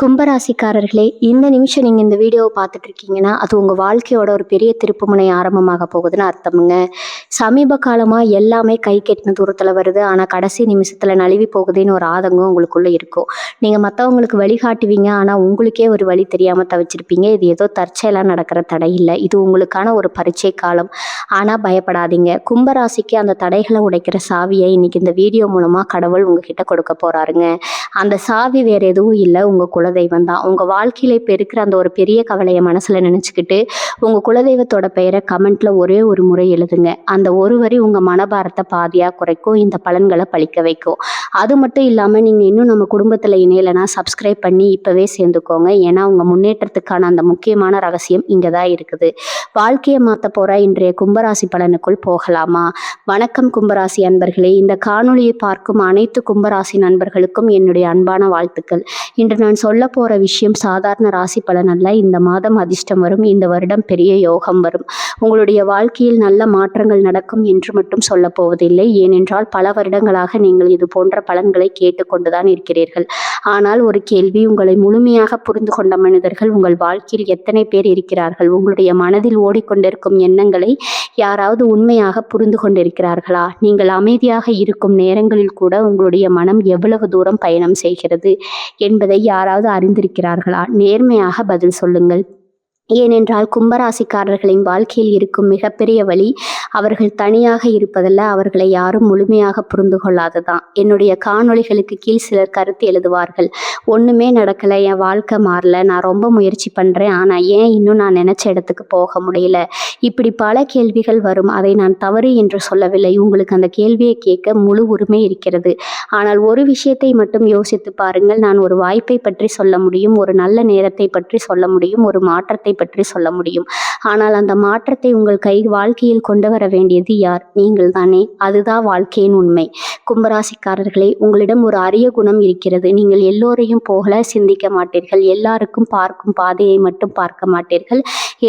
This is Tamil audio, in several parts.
கும்பராசிக்காரர்களே, இந்த நிமிஷம் நீங்கள் இந்த வீடியோவை பார்த்துட்டு இருக்கீங்கன்னா அது உங்கள் வாழ்க்கையோட ஒரு பெரிய திருப்புமுனை ஆரம்பமாக போகுதுன்னு அர்த்தமுங்க. சமீப காலமாக எல்லாமே கை கெட்டின தூரத்தில் வருது, ஆனால் கடைசி நிமிஷத்தில் நழுவி போகுதுன்னு ஒரு ஆதங்கம் உங்களுக்குள்ளே இருக்கும். நீங்கள் மற்றவங்களுக்கு வழிகாட்டுவீங்க, ஆனால் உங்களுக்கே ஒரு வழி தெரியாமல் தவிச்சிருப்பீங்க. இது ஏதோ தற்செயலாக நடக்கிற தடை இல்லை, இது உங்களுக்கான ஒரு பரீட்சை காலம். ஆனால் பயப்படாதீங்க, கும்பராசிக்கு அந்த தடைகளை உடைக்கிற சாவியை இன்னைக்கு இந்த வீடியோ மூலமாக கடவுள் உங்ககிட்ட கொடுக்க போகிறாருங்க. அந்த சாவி வேறு எதுவும் இல்லை, உங்கள் குலதெய்வம் தான். உங்கள் வாழ்க்கையில் இப்போ இருக்கிற அந்த ஒரு பெரிய கவலையை மனசில் நினச்சிக்கிட்டு உங்கள் குலதெய்வத்தோட பெயரை கமெண்ட்டில் ஒரே ஒரு முறை எழுதுங்க. அந்த ஒரு வரி உங்கள் மனபாரத்தை பாதியாக குறைக்கும், இந்த பலன்களை பழிக்க வைக்கும். அது மட்டும் இல்லாமல் நீங்கள் இன்னும் நம்ம குடும்பத்தில் இணையலைன்னா சப்ஸ்கிரைப் பண்ணி இப்போவே சேர்ந்துக்கோங்க. ஏன்னா உங்கள் முன்னேற்றத்துக்கான அந்த முக்கியமான ரகசியம் இங்கே தான் இருக்குது. வாழ்க்கையை மாற்ற போகிற இன்றைய கும்பராசி பலனுக்குள் போகலாமா? வணக்கம் கும்பராசி அன்பர்களே, இந்த காணொளியை பார்க்கும் அனைத்து கும்பராசி நண்பர்களுக்கும் என்னுடைய அன்பான வாழ்த்துக்கள். இன்று நான் சொல்ல போற விஷயம் சாதாரண ராசி பலன் அல்ல. இந்த மாதம் அதிர்ஷ்டம் வரும், இந்த வருடம் பெரிய யோகம் வரும், உங்களுடைய வாழ்க்கையில் நல்ல மாற்றங்கள் நடக்கும் என்று மட்டும் சொல்ல போவதில்லை. ஏனென்றால் பல வருடங்களாக நீங்கள் இது போன்ற பலன்களை கேட்டுக்கொண்டுதான் இருக்கிறீர்கள். ஆனால் ஒரு கேள்வி, உங்களை முழுமையாக புரிந்து கொண்ட மனிதர்கள் உங்கள் வாழ்க்கையில் எத்தனை பேர் இருக்கிறார்கள்? உங்களுடைய மனதில் ஓடிக்கொண்டிருக்கும் எண்ணங்களை யாராவது உண்மையாக புரிந்து கொண்டிருக்கிறார்களா? நீங்கள் அமைதியாக இருக்கும் நேரங்களில் கூட உங்களுடைய மனம் எவ்வளவு தூரம் பயணம் செய்கிறது என்பதை யாராவது அறிந்திருக்கிறார்களா? நேர்மையாக பதில் சொல்லுங்கள். ஏனென்றால் கும்பராசிக்காரர்களின் வாழ்க்கையில் இருக்கும் மிகப்பெரிய வழி அவர்கள் தனியாக இருப்பதல்ல, அவர்களை யாரும் முழுமையாக புரிந்து கொள்ளாததான். என்னுடைய காணொளிகளுக்கு கீழ் சிலர் கருத்து எழுதுவார்கள், ஒன்றுமே நடக்கலை, என் வாழ்க்கை மாறல, நான் ரொம்ப முயற்சி பண்ணுறேன், ஆனால் ஏன் இன்னும் நான் நினச்ச இடத்துக்கு போக முடியல? இப்படி பல கேள்விகள் வரும். அதை நான் தவறு என்று சொல்லவில்லை, உங்களுக்கு அந்த கேள்வியை கேட்க முழு உரிமை இருக்கிறது. ஆனால் ஒரு விஷயத்தை மட்டும் யோசித்து பாருங்கள். நான் ஒரு வாய்ப்பை பற்றி சொல்ல முடியும், ஒரு நல்ல நேரத்தை பற்றி சொல்ல முடியும், ஒரு மாற்றத்தை பற்றி சொல்ல முடியும். ஆனால் அந்த மாற்றத்தை உங்கள் வாழ்க்கையில் கொண்டு வர வேண்டியது யார்? நீங்கள் தானே. அதுதான் வாழ்க்கையின் உண்மை. கும்பராசிக்காரர்களே, உங்களிடம் ஒரு அரிய குணம் இருக்கிறது. நீங்கள் எல்லோரையும் போல சிந்திக்க மாட்டீர்கள், எல்லாருக்கும் பார்க்கும் பாதையை மட்டும் பார்க்க மாட்டீர்கள்,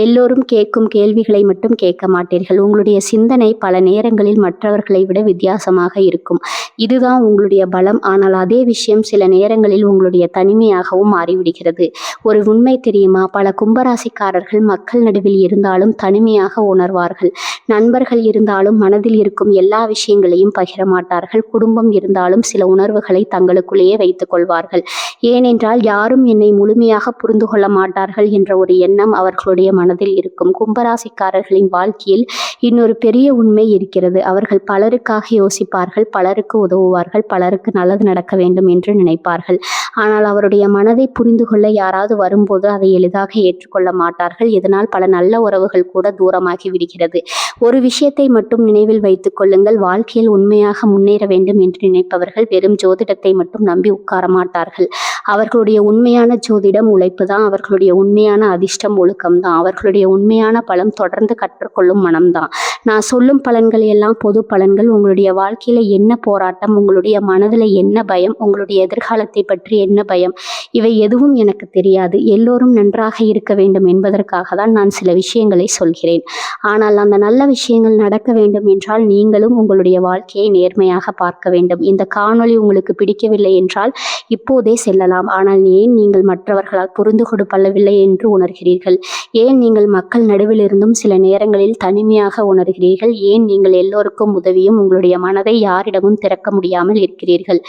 எல்லோரும் கேட்கும் கேள்விகளை மட்டும் கேட்க மாட்டீர்கள். உங்களுடைய சிந்தனை பல நேரங்களில் மற்றவர்களை விட வித்தியாசமாக இருக்கும். இதுதான் உங்களுடைய பலம். ஆனால் அதே விஷயம் சில நேரங்களில் உங்களுடைய தனிமையாகவும் மாறிவிடுகிறது. ஒரு உண்மை தெரியுமா? பல கும்பராசிக்காரர்கள் மக்கள் நடுவில் இருந்தாலும் தனிமையாக உணர்வார்கள். நண்பர்கள் இருந்தாலும் மனதில் இருக்கும் எல்லா விஷயங்களையும் பகிர மாட்டார்கள். குடும்பம் இருந்தாலும் சில உணர்வுகளை தங்களுக்குள்ளேயே வைத்துக் கொள்வார்கள். ஏனென்றால் யாரும் என்னை முழுமையாக புரிந்து கொள்ள மாட்டார்கள் என்ற ஒரு எண்ணம் அவர்களுடைய மனதில் இருக்கும். கும்பராசிக்காரர்களின் வாழ்க்கையில் இன்னொரு பெரிய உண்மை இருக்கிறது. அவர்கள் பலருக்காக யோசிப்பார்கள், பலருக்கு உதவுவார்கள், பலருக்கு நல்லது நடக்க வேண்டும் என்று நினைப்பார்கள். ஆனால் அவருடைய மனதை புரிந்து கொள்ள யாராவது வரும்போது அதை எளிதாக ஏற்றுக்கொள்ள மாட்டார்கள். இதனால் பல நல்ல உறவுகள் கூட தூரமாகி விடுகிறது. ஒரு விஷயத்தை மட்டும் நினைவில் வைத்துக் கொள்ளுங்கள், வாழ்க்கையில் உண்மையாக முன்னேற வேண்டும் என்று நினைப்பவர்கள் வெறும் ஜோதிடத்தை மட்டும் நம்பி உட்கார மாட்டார்கள். அவர்களுடைய உண்மையான ஜோதிடம் உழைப்பு தான், அவர்களுடைய உண்மையான அதிர்ஷ்டம் ஒழுக்கம் தான், அவர்களுடைய உண்மையான பலம் தொடர்ந்து கற்றுக்கொள்ளும் மனம்தான். நான் சொல்லும் பலன்கள் எல்லாம் பொது பலன்கள். உங்களுடைய வாழ்க்கையில என்ன போராட்டம், உங்களுடைய மனதில் என்ன பயம், உங்களுடைய எதிர்காலத்தை பற்றி என்ன பயம், இவை எதுவும் எனக்கு தெரியாது. எல்லோரும் நன்றாக இருக்க வேண்டும் என்பதற்காக தான் நான் சில விஷயங்களை சொல்கிறேன். ஆனால் அந்த நல்ல விஷயங்கள் நடக்க வேண்டும் என்றால் நீங்களும் உங்களுடைய வாழ்க்கையை நேர்மையாக பார்க்க வேண்டும். இந்த காணொளி உங்களுக்கு பிடிக்கவில்லை என்றால் இப்போதே செல்லலாம். ஆனால் ஏன் நீங்கள் மற்றவர்களால் புரிந்து கொள்ளவில்லை என்று உணர்கிறீர்கள்? ஏன் நீங்கள் மக்கள் நடுவில் இருந்தும் சில நேரங்களில் தனிமையாக உணர்கிறீர்கள்? ஏன் நீங்கள் எல்லோருக்கும் உதவியும் உங்களுடைய மனதை யாரிடமும் திறக்க முடியாமல் இருக்கிறீர்கள்?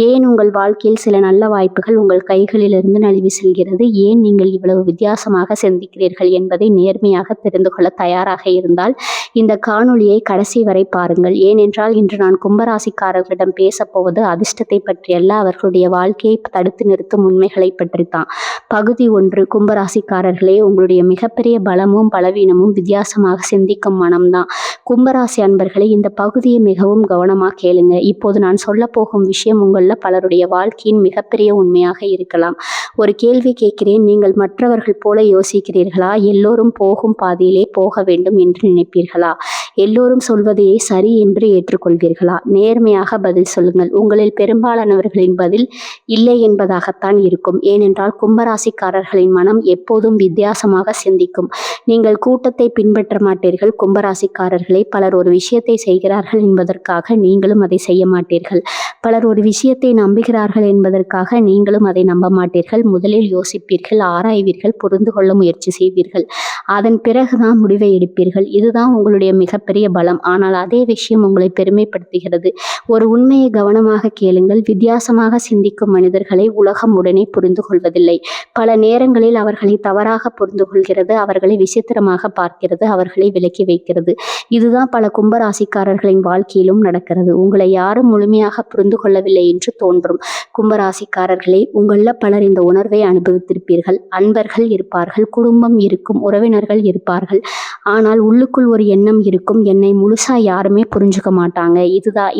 ஏன் உங்கள் வாழ்க்கையில் சில நல்ல வாய்ப்புகள் உங்கள் கைகளிலிருந்து நழுவி செல்கிறது? ஏன் நீங்கள் இவ்வளவு வித்தியாசமாக சிந்திக்கிறீர்கள் என்பதை நேர்மையாக தெரிந்து கொள்ள தயாராக இருந்தால் இந்த காணொளியை கடைசி வரை பாருங்கள். ஏனென்றால் இன்று நான் கும்பராசிக்காரர்களிடம் பேசப்போவது அதிர்ஷ்டத்தை பற்றியல்ல, அவர்களுடைய வாழ்க்கையை தடுத்து நிறுத்தும் உண்மைகளை பற்றித்தான். பகுதி 1. கும்பராசிக்காரர்களே, உங்களுடைய மிகப்பெரிய பலமும் பலவீனமும் வித்தியாசமாக சிந்திக்கும் மனம்தான். கும்பராசி அன்பர்களே, இந்த பகுதியை மிகவும் கவனமாக கேளுங்க. இப்போது நான் சொல்ல போகும் விஷயம் உங்களில் பலருடைய வாழ்க்கையின் மிகப்பெரிய உண்மையாக இருக்கலாம். ஒரு கேள்வி கேட்கிறேன், நீங்கள் மற்றவர்கள் போல யோசிக்கிறீர்களா? எல்லோரும் போகும் பாதையிலே போக வேண்டும் என்று நினைப்பீர்களா? எல்லோரும் சொல்வதையே சரி என்று ஏற்றுக்கொள்வீர்களா? நேர்மையாக பதில் சொல்லுங்கள். உங்களில் பெரும்பாலானவர்களின் பதில் இல்லை என்பதாகத்தான் இருக்கும். ஏனென்றால் கும்பராசிக்காரர்களின் மனம் எப்போதும் வித்தியாசமாக சிந்திக்கும். நீங்கள் கூட்டத்தை பின்பற்ற மாட்டீர்கள். கும்பராசிக்காரர்களே, பலர் ஒரு விஷயத்தை செய்கிறார்கள் என்பதற்காக நீங்களும் அதை செய்ய மாட்டீர்கள். பலர் ஒரு விஷயத்தை நம்புகிறார்கள் என்பதற்காக நீங்களும் அதை நம்ப மாட்டீர்கள். முதலில் யோசிப்பீர்கள், ஆராய்வீர்கள், புரிந்து கொள்ள முயற்சி செய்வீர்கள். அதன் பிறகுதான் முடிவை எடுப்பீர்கள். இதுதான் உங்களுடைய மிகப்பெரிய பலம். ஆனால் அதே விஷயம் உங்களை பெருமைப்படுத்துகிறது. ஒரு உண்மையை கவனமாக கேளுங்கள். வித்தியாசமாக சிந்திக்கும் மனிதர்களை உலகம் உடனே புரிந்து கொள்வதில்லை. பல நேரங்களில் அவர்களை தவறாக புரிந்து கொள்கிறது, அவர்களை விசித்திரமாக பார்க்கிறது, அவர்களை விலக்கி வைக்கிறது. இதுதான் பல கும்பராசிக்காரர்களின் வாழ்க்கையிலும் நடக்கிறது. உங்களை யாரும் முழுமையாக புரிந்து கொள்ளவில்லை என்று தோன்றும். கும்பராசிக்காரர்களே, உங்கள பலர் இந்த உணர்வை அனுபவித்திருப்பீர்கள். அன்பர்கள் இருப்பார்கள், குடும்பம் இருக்கும், உறவினர்கள் இருப்பார்கள். ஆனால் உள்ளுக்குள் ஒரு எண்ணம் இருக்கும், என்னை முழுசா யாருமே புரிஞ்சுக்க மாட்டாங்க.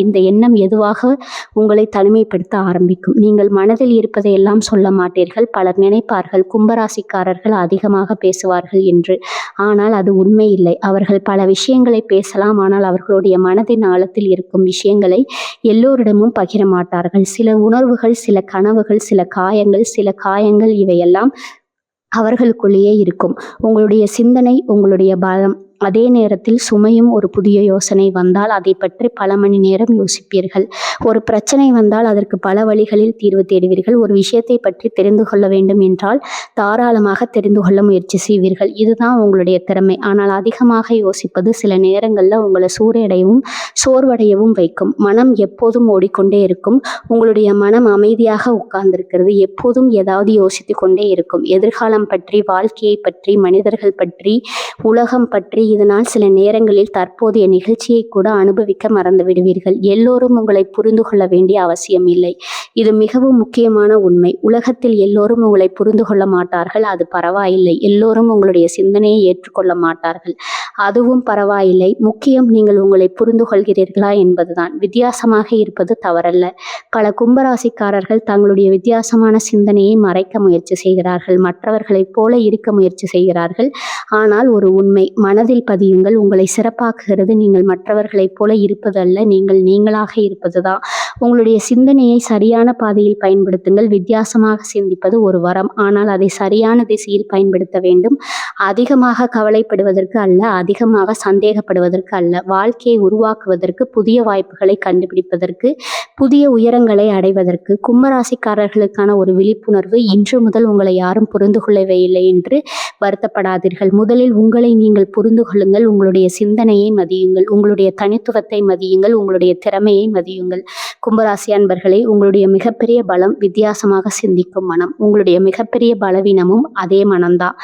இந்த எண்ணம் எதுவாக உங்களை தனிமைப்படுத்த ஆரம்பிக்கும். நீங்கள் மனதில் இருப்பதை எல்லாம் சொல்ல மாட்டீர்கள். பலர் நினைப்பார்கள் கும்பராசிக்காரர்கள் அதிகமாக பேசுவார்கள் என்று. ஆனால் அது உண்மை இல்லை. அவர்கள் பல விஷயங்களை பேசலாம், ஆனால் அவர்களுடைய மனதின் ஆழத்தில் இருக்கும் விஷயங்களை எல்லோரிடமும் பகிர மாட்டார்கள். சில உணர்வுகள், சில கனவுகள், சில காயங்கள் இவையெல்லாம் அவர்களுக்குள்ளேயே இருக்கும். உங்களுடைய சிந்தனை உங்களுடைய பலம். அதே நேரத்தில் சுமையும். ஒரு புதிய யோசனை வந்தால் அதை பற்றி பல மணி நேரம் யோசிப்பீர்கள். ஒரு பிரச்சனை வந்தால் அதற்கு பல வழிகளில் தீர்வு தேடுவீர்கள். ஒரு விஷயத்தை பற்றி தெரிந்து கொள்ள வேண்டும் என்றால் தாராளமாக தெரிந்து கொள்ள முயற்சி செய்வீர்கள். இதுதான் உங்களுடைய திறமை. ஆனால் அதிகமாக யோசிப்பது சில நேரங்களில் உங்களை சோர்வடையவும் வைக்கும். மனம் எப்போதும் ஓடிக்கொண்டே இருக்கும். உங்களுடைய மனம் அமைதியாக உட்கார்ந்திருக்கிறது. எப்போதும் ஏதாவது யோசித்து கொண்டே இருக்கும். எதிர்காலம் பற்றி, வாழ்க்கையை பற்றி, மனிதர்கள் பற்றி, உலகம் பற்றி. இதனால் சில நேரங்களில் தற்போதைய நிகழ்ச்சியை கூட அனுபவிக்க மறந்து விடுவீர்கள். எல்லோரும் உங்களை புரிந்து கொள்ள வேண்டிய அவசியம் இல்லை. இது மிகவும் முக்கியமான உண்மை. உலகத்தில் எல்லோரும் உங்களை புரிந்து கொள்ள மாட்டார்கள். அது பரவாயில்லை. எல்லோரும் உங்களுடைய சிந்தனையை ஏற்றுக்கொள்ள மாட்டார்கள். அதுவும் பரவாயில்லை. முக்கியம் நீங்கள் உங்களை புரிந்து கொள்கிறீர்களா என்பதுதான். வித்தியாசமாக இருப்பது தவறல்ல. பல கும்பராசிக்காரர்கள் தங்களுடைய வித்தியாசமான சிந்தனையை மறைக்க முயற்சி செய்கிறார்கள். மற்றவர்களைப் போல இருக்க முயற்சி செய்கிறார்கள். ஆனால் ஒரு உண்மை மனதில் பதியுங்கள். உங்களை சிறப்பாக்குகிறது நீங்கள் மற்றவர்களைப் போல இருப்பது அல்ல, நீங்கள் நீங்களாக இருப்பதுதான். உங்களுடைய சிந்தனையை சரியான பாதையில் பயன்படுத்துங்கள். வித்தியாசமாக சிந்திப்பது ஒரு வரம், ஆனால் அதை சரியான திசையில் பயன்படுத்த வேண்டும். அதிகமாக கவலைப்படுவதற்கு அல்ல, அதிகமாக சந்தேகப்படுவதற்கு அல்ல. வாழ்க்கையை உருவாக்குவதற்கு, புதிய வாய்ப்புகளை கண்டுபிடிப்பதற்கு, புதிய உயரங்களை அடைவதற்கு. கும்பராசிக்காரர்களுக்கான ஒரு விழிப்புணர்வு. இன்று முதல் உங்களை யாரும் புரிந்து கொள்ளவே இல்லை என்று வருத்தப்படாதீர்கள். முதலில் உங்களை நீங்கள் புரிந்து கொள்ளுங்கள். உங்களுடைய சிந்தனையை மதியுங்கள். உங்களுடைய தனித்துவத்தை மதியுங்கள். உங்களுடைய திறமையை மதியுங்கள். கும்பராசி அன்பர்களே, உங்களுடைய மிகப்பெரிய பலம் வித்தியாசமாக சிந்திக்கும் மனம். உங்களுடைய மிகப்பெரிய பலவீனமும் அதே மனம்தான்.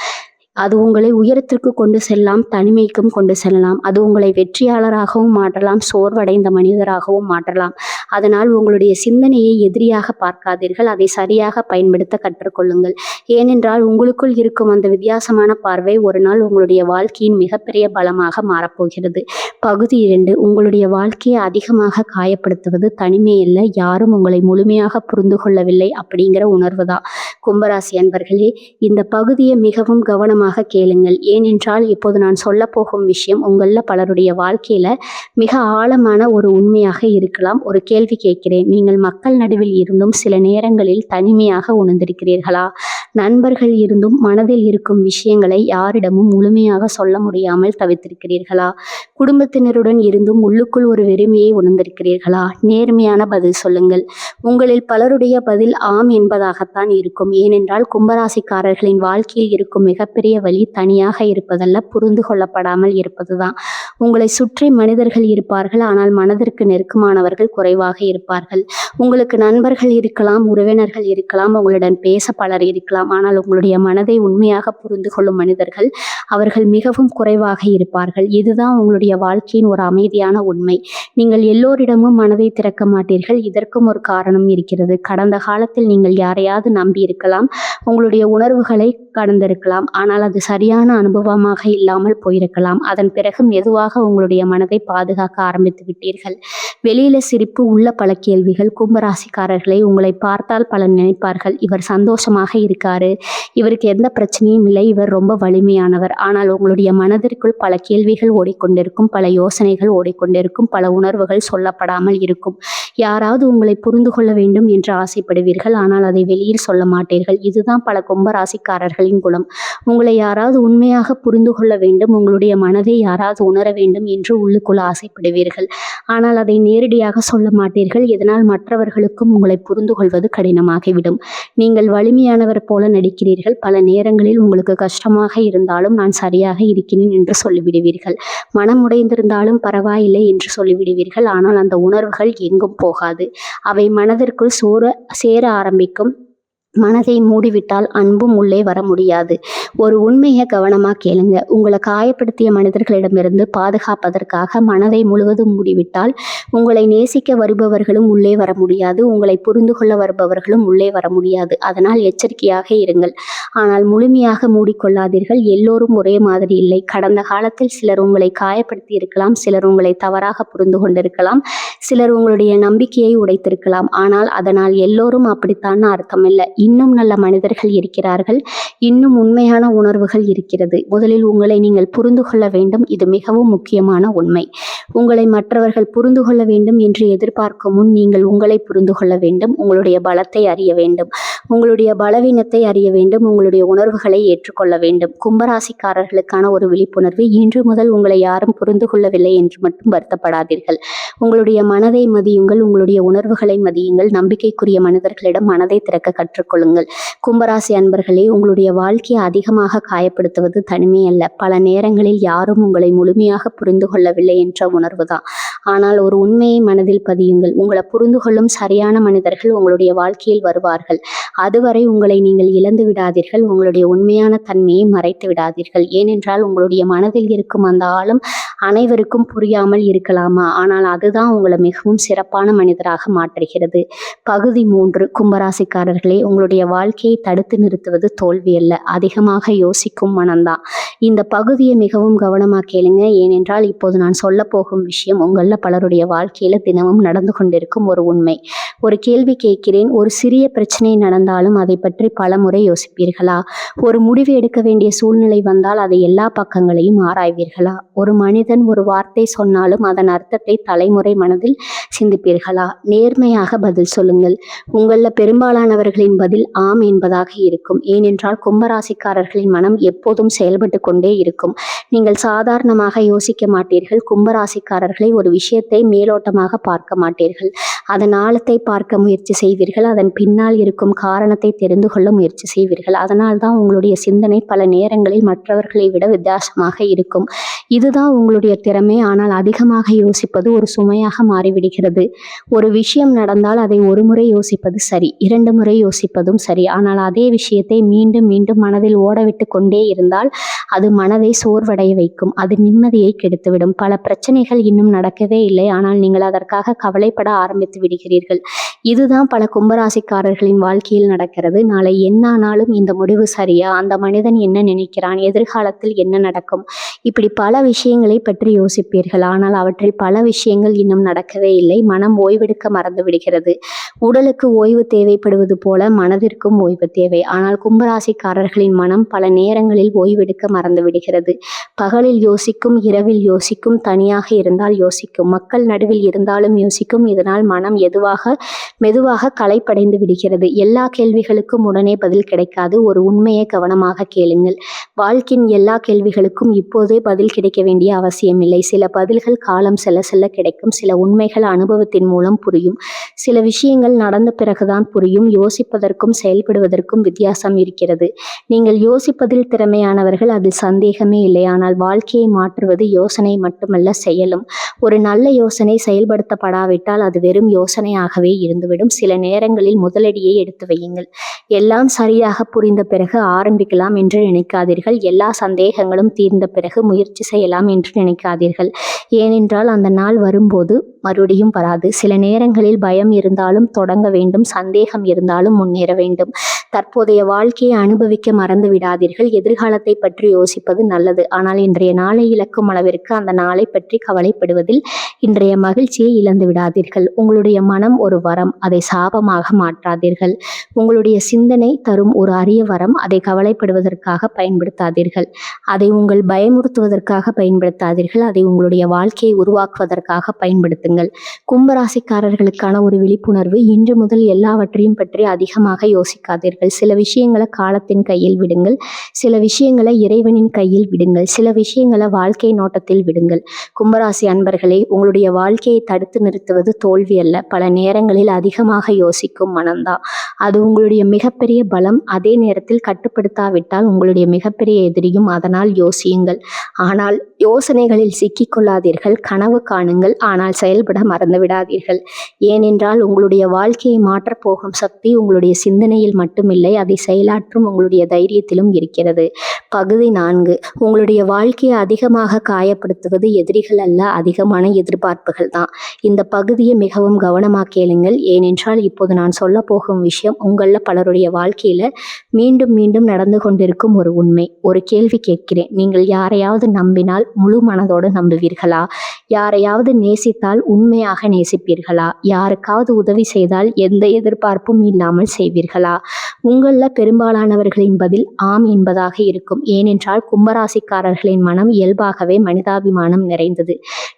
அது உங்களை உயரத்திற்கு கொண்டு செல்லலாம், தனிமைக்கும் கொண்டு செல்லலாம். அது உங்களை வெற்றியாளராகவும் மாற்றலாம், சோர்வடைந்த மனிதராகவும் மாற்றலாம். அதனால் உங்களுடைய சிந்தனையை எதிரியாக பார்க்காதீர்கள். அதை சரியாக பயன்படுத்த கற்றுக்கொள்ளுங்கள். ஏனென்றால் உங்களுக்குள் இருக்கும் அந்த வித்தியாசமான பார்வை ஒரு நாள் உங்களுடைய வாழ்க்கையின் மிகப்பெரிய பலமாக மாறப்போகிறது. பகுதி 2. உங்களுடைய வாழ்க்கையை அதிகமாக காயப்படுத்துவது தனிமை அல்ல, யாரும் உங்களை முழுமையாக புரிந்து கொள்ளவில்லை அப்படிங்கிற உணர்வு தான். கும்பராசி அன்பர்களே, இந்த பகுதியை மிகவும் கவனமாக கேளுங்கள். ஏனென்றால் இப்போது நான் சொல்ல போகும் விஷயம் உங்கள பலருடைய வாழ்க்கையில மிக ஆழமான ஒரு உண்மையாக இருக்கலாம். ஒரு கேள்வி கேட்கிறேன். நீங்கள் மக்கள் நடுவில் இருந்தும் சில நேரங்களில் தனிமையாக உணர்ந்திருக்கிறீர்களா? நண்பர்கள் இருந்தும் மனதில் இருக்கும் விஷயங்களை யாரிடமும் முழுமையாக சொல்ல முடியாமல் தவித்திருக்கிறீர்களா? குடும்பத்தினருடன் இருந்தும் உள்ளுக்குள் ஒரு வெறுமையை உணர்ந்திருக்கிறீர்களா? நேர்மையான பதில் சொல்லுங்கள். உங்களில் பலருடைய பதில் ஆம் என்பதாகத்தான் இருக்கும். ஏனென்றால் கும்பராசிக்காரர்களின் வாழ்க்கையில் இருக்கும் மிகப்பெரிய வழி தனியாக இருப்பதல்ல, புரிந்து கொள்ளப்படாமல் இருப்பதுதான். உங்களை சுற்றி மனிதர்கள் இருப்பார்கள், ஆனால் மனதிற்கு நெருக்கமானவர்கள் குறைவாக இருப்பார்கள். உங்களுக்கு நண்பர்கள் இருக்கலாம், உறவினர்கள் இருக்கலாம், உங்களுடன் பேச பலர் இருக்கலாம். ஆனால் உங்களுடைய மனதை உண்மையாக புரிந்து கொள்ளும் மனிதர்கள் அவர்கள் மிகவும் குறைவாக இருப்பார்கள். இதுதான் உங்களுடைய வாழ்க்கையின் ஒரு அமைதியான உண்மை. நீங்கள் எல்லோரிடமும் மனதை திறக்க மாட்டீர்கள். இதற்கும் ஒரு காரணம் இருக்கிறது. கடந்த காலத்தில் நீங்கள் யாரையாவது நம்பி இருக்கலாம். உங்களுடைய உணர்வுகளை கடந்திருக்கலாம். ஆனால் அது சரியான அனுபவமாக இல்லாமல் போயிருக்கலாம். அதன் பிறகு மெதுவாக உங்களுடைய மனதை பாதுகாக்க ஆரம்பித்து விட்டீர்கள். வெளியில சிரிப்பு, உள்ள பல கேள்விகள். கும்பராசிக்காரர்களை உங்களை பார்த்தால் பலர் நினைப்பார்கள், இவர் சந்தோஷமாக இருக்காரு, இவருக்கு எந்த பிரச்சனையும் இல்லை, இவர் ரொம்ப வலிமையானவர். ஆனால் உங்களுடைய மனதிற்குள் பல கேள்விகள் ஓடிக்கொண்டிருக்கும், பல யோசனைகள் ஓடிக்கொண்டிருக்கும், பல உணர்வுகள் சொல்லப்படாமல் இருக்கும். யாராவது உங்களை புரிந்து கொள்ள வேண்டும் என்று ஆசைப்படுவீர்கள், ஆனால் அதை வெளியில் சொல்ல மாட்டீர்கள். இதுதான் பல கும்பராசிக்காரர்களின் குணம். உங்களை யாராவது உண்மையாக புரிந்து கொள்ள வேண்டும், உங்களுடைய மனதை யாராவது உணர வேண்டும் என்று உள்ளுக்குள் ஆசைப்படுவீர்கள். ஆனால் அதை நேரடியாக சொல்ல மாட்டீர்கள். இதனால் மற்றவர்களுக்கும் உங்களை புரிந்து கொள்வது கடினமாகிவிடும். நீங்கள் வலிமையானவர் போல நடிக்கிறீர்கள். பல நேரங்களில் உங்களுக்கு கஷ்டமாக இருந்தாலும் நான் சரியாக இருக்கிறேன் என்று சொல்லிவிடுவீர்கள். மனம் உடைந்திருந்தாலும் பரவாயில்லை என்று சொல்லிவிடுவீர்கள். ஆனால் அந்த உணர்வுகள் எங்கும் போகாது. அவை மனதிற்குள் சேர ஆரம்பிக்கும். மனதை மூடிவிட்டால் அன்பும் உள்ளே வர முடியாது. ஒரு உண்மையை கவனமா கேளுங்க. உங்களை காயப்படுத்திய மனிதர்களிடமிருந்து பாதுகாப்பதற்காக மனதை முழுவதும் மூடிவிட்டால் உங்களை நேசிக்க வருபவர்களும் உள்ளே வர முடியாது, உங்களை புரிந்து கொள்ள வருபவர்களும் உள்ளே வர முடியாது. அதனால் எச்சரிக்கையாக இருங்கள். ஆனால் முழுமையாக மூடிக்கொள்ளாதீர்கள். எல்லோரும் ஒரே மாதிரி இல்லை. கடந்த காலத்தில் சிலர் உங்களை காயப்படுத்தி இருக்கலாம், சிலர் உங்களை தவறாக புரிந்து கொண்டிருக்கலாம், சிலர் உங்களுடைய நம்பிக்கையை உடைத்திருக்கலாம். ஆனால் அதனால் எல்லோரும் அப்படித்தான் அர்த்தமில்லை. இன்னும் நல்ல மனிதர்கள் இருக்கிறார்கள், இன்னும் உண்மையான உணர்வுகள் இருக்கிறது. முதலில் உங்களை நீங்கள் புரிந்து கொள்ள வேண்டும். இது மிகவும் முக்கியமான உண்மை. உங்களை மற்றவர்கள் புரிந்து கொள்ள வேண்டும் என்று எதிர்பார்க்கும் முன் நீங்கள் உங்களை புரிந்து கொள்ள வேண்டும். உங்களுடைய பலத்தை அறிய வேண்டும், உங்களுடைய பலவீனத்தை அறிய வேண்டும், உங்களுடைய உணர்வுகளை ஏற்றுக்கொள்ள வேண்டும். கும்பராசிக்காரர்களுக்கான ஒரு விழிப்புணர்வு: இன்று முதல் உங்களை யாரும் புரிந்து கொள்ளவில்லை என்று மட்டும் வருத்தப்படாதீர்கள். உங்களுடைய மனதை மதியுங்கள், உங்களுடைய உணர்வுகளை மதியுங்கள். நம்பிக்கைக்குரிய மனிதர்களிடம் மனதை திறக்க கற்றுக்கொள்ளுங்கள். கும்பராசி அன்பர்களே, உங்களுடைய வாழ்க்கையை அதிகமாக காயப்படுத்துவது தனிமை அல்ல. பல நேரங்களில் யாரும் உங்களை முழுமையாக புரிந்து கொள்ளவில்லை என்ற உணர்வுதான். ஆனால் ஒரு உண்மையை மனதில் பதியுங்கள்: உங்களை புரிந்து கொள்ளும் சரியான மனிதர்கள் உங்களுடைய வாழ்க்கையில் வருவார்கள். அதுவரை உங்களை நீங்கள் இழந்து விடாதீர்கள். உங்களுடைய உண்மையான தன்மையை மறைத்து விடாதீர்கள். ஏனென்றால் உங்களுடைய மனதில் இருக்கும் அந்த ஆழம் அனைவருக்கும் புரியாமல் இருக்கலாமா, ஆனால் அதுதான் உங்களை மிகவும் சிறப்பான மனிதராக மாற்றுகிறது. பகுதி 3. கும்பராசிக்காரர்களே, உங்களுடைய வாழ்க்கையை தடுத்து நிறுத்துவது தோல்வி அல்ல, அதிகமாக யோசிக்கும் மனம்தான். இந்த பகுதியை மிகவும் கவனமாக கேளுங்க. ஏனென்றால் இப்போது நான் சொல்ல போகும் விஷயம் உங்களில் பலருடைய வாழ்க்கையில தினமும் நடந்து கொண்டிருக்கும் ஒரு உண்மை. ஒரு கேள்வி கேட்கிறேன்: ஒரு சிறிய பிரச்சனை நடந்தாலும் அதை பற்றி பல முறை யோசிப்பீர்களா? ஒரு முடிவு எடுக்க வேண்டிய சூழ்நிலை வந்தால் அதை எல்லா பக்கங்களையும் ஆராய்வீர்களா? ஒரு மனிதன் ஒரு வார்த்தை சொன்னாலும் அதன் அர்த்தத்தை தலைமுறை மனதில் சிந்திப்பீர்களா? நேர்மையாக பதில் சொல்லுங்கள். உங்களில் பெரும்பாலானவர்களின் பதில் ஆம் என்பதாக இருக்கும். ஏனென்றால் கும்பராசிக்காரர்களின் மனம் எப்போதும் செயல்பட்டு கொண்டே இருக்கும். நீங்கள் சாதாரணமாக யோசிக்க மாட்டீர்கள். கும்பராசிக்காரர்களை ஒரு விஷயத்தை மேலோட்டமாக பார்க்க மாட்டீர்கள். அதன் ஆழத்தை பார்க்க முயற்சி செய்வீர்கள். அதன் பின்னால் இருக்கும் காரணத்தை தெரிந்து கொள்ள முயற்சி செய்வீர்கள். அதனால் தான் உங்களுடைய சிந்தனை பல நேரங்களில் மற்றவர்களை விட வித்தியாசமாக இருக்கும். இதுதான் உங்களுடைய திறமை. ஆனால் அதிகமாக யோசிப்பது ஒரு சுமையாக மாறிவிடுகிறது. ஒரு விஷயம் நடந்தால் அதை ஒரு முறை யோசிப்பது சரி, 2 முறை யோசிப்பதும் சரி. ஆனால் அதே விஷயத்தை மீண்டும் மீண்டும் மனதில் ஓடவிட்டு கொண்டே இருந்தால் அது மனதை சோர்வடைய வைக்கும். அது நிம்மதியை கெடுத்துவிடும். பல பிரச்சனைகள் இன்னும் நடக்கவே இல்லை, ஆனால் நீங்கள் அதற்காக கவலைப்பட ஆரம்பித்து விடுகிறீர்கள். இதுதான் பல கும்பராசிக்காரர்களின் வாழ்க்கையில் நடக்கிறது. நாளை என்ன ஆனாலும் இந்த முடிவு சரியா, அந்த மனிதன் என்ன நினைக்கிறான், எதிர்காலத்தில் என்ன நடக்கும், இப்படி பல விஷயங்களை பற்றி யோசிப்பீர்கள். ஆனால் அவற்றில் பல விஷயங்கள் இன்னும் நடக்கவே இல்லை. மனம் ஓய்வெடுக்க மறந்து விடுகிறது. உடலுக்கு ஓய்வு தேவைப்படுவது போல மனதிற்கும் ஓய்வு தேவை. ஆனால் கும்பராசிக்காரர்களின் மனம் பல நேரங்களில் ஓய்வெடுக்க மறந்து விடுகிறது. பகலில் யோசிக்கும், இரவில் யோசிக்கும், தனியாக இருந்தால் யோசிக்கும், மக்கள் நடுவில் இருந்தாலும் யோசிக்கும். இதனால் மனம் மெதுவாக களைப்படைந்து விடுகிறது. எல்லா கேள்விகளுக்கும் உடனே பதில் கிடைக்காது. ஒரு உண்மையை கவனமாக கேளுங்கள்: வாழ்க்கையின் எல்லா கேள்விகளுக்கும் இப்போதே பதில் கிடைக்க வேண்டிய அவசியமில்லை. சில பதில்கள் காலம் செல்ல செல்ல கிடைக்கும். சில உண்மைகள் அனுபவத்தின் மூலம் புரியும். சில விஷயங்கள் நடந்த பிறகுதான் புரியும். யோசிப்பதற்கும் செயல்படுவதற்கும் வித்தியாசம் இருக்கிறது. நீங்கள் யோசிப்பதில் திறமையானவர்கள், அதில் சந்தேகமே இல்லை. ஆனால் வாழ்க்கையை மாற்றுவது யோசனை மட்டுமல்ல, செயலும். ஒரு நல்ல யோசனை செயல்படுத்தப்படாவிட்டால் அது வெறும் யோசனையாகவே இருந்துவிடும். சில நேரங்களில் முதலடியை எடுத்து வையுங்கள். எல்லாம் சரியாக புரிந்த பிறகு ஆரம்பிக்கலாம் என்று நினைக்காதீர்கள். எல்லா சந்தேகங்களும் தீர்ந்த பிறகு முயற்சி செய்யலாம் என்று நினைக்காதீர்கள். ஏனென்றால் அந்த நாள் வரும்போது மறுபடியும் வராது. சில நேரங்களில் பயம் இருந்தாலும் தொடங்க வேண்டும், சந்தேகம் இருந்தாலும் முன்னேற வேண்டும். தற்போதைய வாழ்க்கையை அனுபவிக்க மறந்து விடாதீர்கள். எதிர்காலத்தை பற்றி யோசிப்பது நல்லது. ஆனால் இன்றைய நாளை இழக்கும் அளவிற்கு அந்த நாளை பற்றி கவலைப்படுவதில் இன்றைய மகிழ்ச்சியை இழந்து விடாதீர்கள். உங்களுடைய மனம் ஒரு வரம், அதை சாபமாக மாற்றாதீர்கள். உங்களுடைய சிந்தனை தரும் ஒரு அரிய வரம், அதை கவலைப்படுவதற்காக பயன்படுத்தாதீர்கள். அதை உங்கள் பயமுறுத்துவதற்காக பயன்படுத்தாதீர்கள். அதை உங்களுடைய வாழ்க்கையை உருவாக்குவதற்காக பயன்படுத்துங்கள். கும்பராசிக்காரர்களுக்கான ஒரு விழிப்புணர்வு: இன்று முதல் எல்லாவற்றையும் பற்றி அதிகமாக யோசிக்காதீர்கள். சில விஷயங்களை காலத்தின் கையில் விடுங்கள். சில விஷயங்களை இறைவனின் கையில் விடுங்கள். சில விஷயங்களை வாழ்க்கை நோட்டத்தில் விடுங்கள். கும்பராசி அன்பர்களே, உங்களுடைய வாழ்க்கையை தடுத்து நிறுத்துவது தோல்வி அல்ல, பல நேரங்களில் அதிகமாக யோசிக்கும் மனம்தான். அது உங்களுடைய மிகப்பெரிய பலம். அதே நேரத்தில் கட்டுப்படுத்தாவிட்டால் உங்களுடைய மிகப்பெரிய எதிரியும். அதனால் யோசியுங்கள், ஆனால் யோசனைகளில் சிக்கிக்கொள்ளாதீர்கள். கனவு காணுங்கள், ஆனால் செயல்பட மறந்து விடாதீர்கள். ஏனென்றால் உங்களுடைய வாழ்க்கையை மாற்றப்போகும் சக்தி உங்களுடைய சிந்தனையில் மட்டுமில்லை, அதை செயலாற்றும் உங்களுடைய தைரியத்திலும் இருக்கிறது. பகுதி 4: உங்களுடைய வாழ்க்கையை அதிகமாக காயப்படுத்துவது எதிரிகள் அல்ல, அதிகமான எதிர்பார்ப்புகள் தான். இந்த பகுதியை மிகவும் கவனமாக கேளுங்கள். ஏனென்றால் இப்போது நான் சொல்ல போகும் விஷயம் உங்களில் பலருடைய வாழ்க்கையில மீண்டும் மீண்டும் நடந்து கொண்டிருக்கும் ஒரு உண்மை. ஒரு கேள்வி கேட்கிறேன்: நீங்கள் யாரையாவது நம்பினால் முழு மனதோடு நம்புவீர்களா? யாரையாவது நேசித்தால் உண்மையாக நேசிப்பீர்களா? யாருக்காவது உதவி செய்தால் எந்த எதிர்பார்ப்பும் இல்லாமல் செய்வீர்களா? உங்களில் பெரும்பாலானவர்களின் பதில் ஆம் என்பதாக இருக்கும். ஏனென்றால் கும்பராசிக்காரர்களின் மனம் இயல்பாகவே மனிதாபிமானம் நிறைந்தது.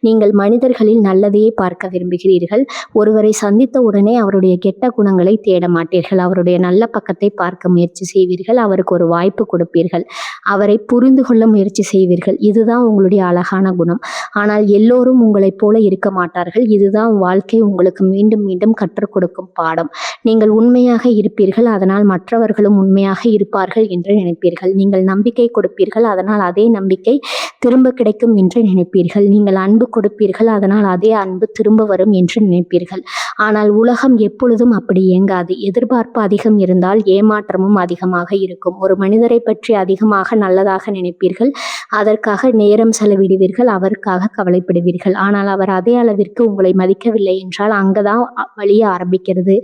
நீங்கள் மனிதர்களில் நல்லதையே பார்க்க விரும்புகிறீர்கள். ஒருவரை சந்தித்த உடனே அவருடைய கெட்ட குணங்களை தேட மாட்டீர்கள். அவருடைய நல்ல பக்கத்தை பார்க்க முயற்சி செய்வீர்கள். அவருக்கு ஒரு வாய்ப்பு கொடுப்பீர்கள். அவரை புரிந்து கொள்ள முயற்சி செய்வீர்கள். இதுதான் உங்களுடைய அழகான குணம். ஆனால் எல்லோரும் உங்களைப் போல இருக்க மாட்டார்கள். இதுதான் வாழ்க்கை உங்களுக்கு மீண்டும் மீண்டும் கற்றுக் கொடுக்கும் பாடம். நீங்கள் உண்மையாக இருப்பீர்கள், அதனால் மற்றவர்களும் உண்மையாக இருப்பார்கள் என்று நினைப்பீர்கள். நீங்கள் நம்பிக்கை கொடுப்பீர்கள், அதனால் அதே நம்பிக்கை திரும்ப கிடைக்கும் என்று நினைப்பீர்கள். நீங்கள் அன்பு கொடுப்பீர்கள், அதனால் அதே அன்பு திரும்ப வரும் என்று நினைப்பீர்கள். ஆனால் உலகம் எப்பொழுதும் அப்படி இயங்காது. எதிர்பார்ப்பு அதிகம் இருந்தால் ஏமாற்றமும் அதிகமாக இருக்கும். ஒரு மனிதரை பற்றி அதிகமாக நல்லதாக நினைப்பீர்கள், அதற்காக நேரம் செலவிடுவீர்கள், அவருக்காக கவலைப்படுவீர்கள். ஆனால் அவர் அதே அளவிற்கு உங்களை மதிக்கவில்லை என்றால் அங்கதான் வலிய ஆரம்பிக்கிறது.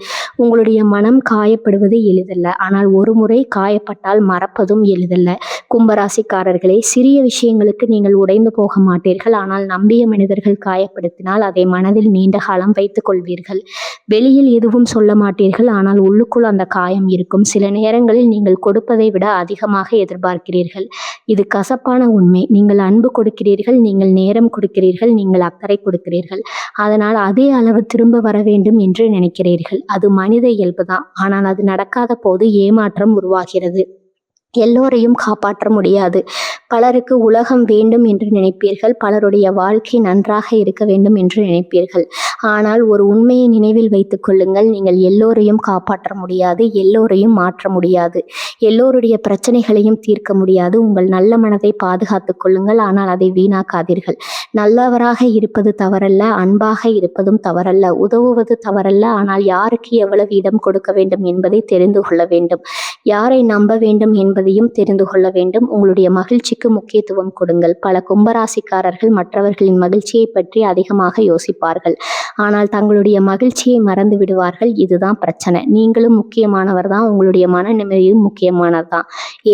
உங்களுடைய மனம் காயப்படுவது எளிதல்ல, ஆனால் ஒரு முறை காயப்பட்டால் மறப்பதும் எளிதல்ல. கும்பராசிக்காரர்களே, சிறிய விஷயங்களுக்கு நீங்கள் உடைந்து போக மாட்டீர்கள். ஆனால் நம்பிய மனிதர்கள் காயப்படுத்தினால் அதை மனதில் நீண்ட காலம் வைத்துக் கொள்வீர்கள். வெளியில் எதுவும் சொல்ல மாட்டீர்கள், ஆனால் உள்ளுக்குள் அந்த காயம் இருக்கும். சில நேரங்களில் நீங்கள் கொடுப்பதை விட அதிகமாக எதிர்பார்க்கிறீர்கள். இது கசப்பான உண்மை. நீங்கள் அன்பு கொடுக்கிறீர்கள், நீங்கள் நேரம் கொடுக்கிறீர்கள், நீங்கள் அக்கறை கொடுக்கிறீர்கள். அதனால் அதே அளவு திரும்ப வர வேண்டும் என்று நினைக்கிறீர்கள். அது மனித இயல்புதான். ஆனால் அது நடக்காத போது ஏமாற்றம் உருவாகிறது. எல்லோரையும் காப்பாற்ற முடியாது. பலருக்கு உலகம் வேண்டும் என்று நினைப்பீர்கள். பலருடைய வாழ்க்கை நன்றாக இருக்க வேண்டும் என்று நினைப்பீர்கள். ஆனால் ஒரு உண்மையை நினைவில் வைத்துக் கொள்ளுங்கள்: நீங்கள் எல்லோரையும் காப்பாற்ற முடியாது, எல்லோரையும் மாற்ற முடியாது, எல்லோருடைய பிரச்சனைகளையும் தீர்க்க முடியாது. உங்கள் நல்ல மனதை பாதுகாத்துக் கொள்ளுங்கள், ஆனால் அதை வீணாக்காதீர்கள். நல்லவராக இருப்பது தவறல்ல, அன்பாக இருப்பதும் தவறல்ல, உதவுவது தவறல்ல. ஆனால் யாருக்கு எவ்வளவு இடம் கொடுக்க வேண்டும் என்பதை தெரிந்து கொள்ள வேண்டும். யாரை நம்ப வேண்டும் என்பதையும் தெரிந்து கொள்ள வேண்டும். உங்களுடைய மகிழ்ச்சிக்கு முக்கியத்துவம் கொடுங்கள். பல கும்பராசிக்காரர்கள் மற்றவர்களின் மகிழ்ச்சியை பற்றி அதிகமாக யோசிப்பார்கள், ஆனால் தங்களுடைய மகிழ்ச்சியை மறந்து விடுவார்கள். இதுதான் பிரச்சனை. நீங்களும் முக்கியமானவர் தான், உங்களுடைய மன நிம்மதியும் முக்கியமானது தான்.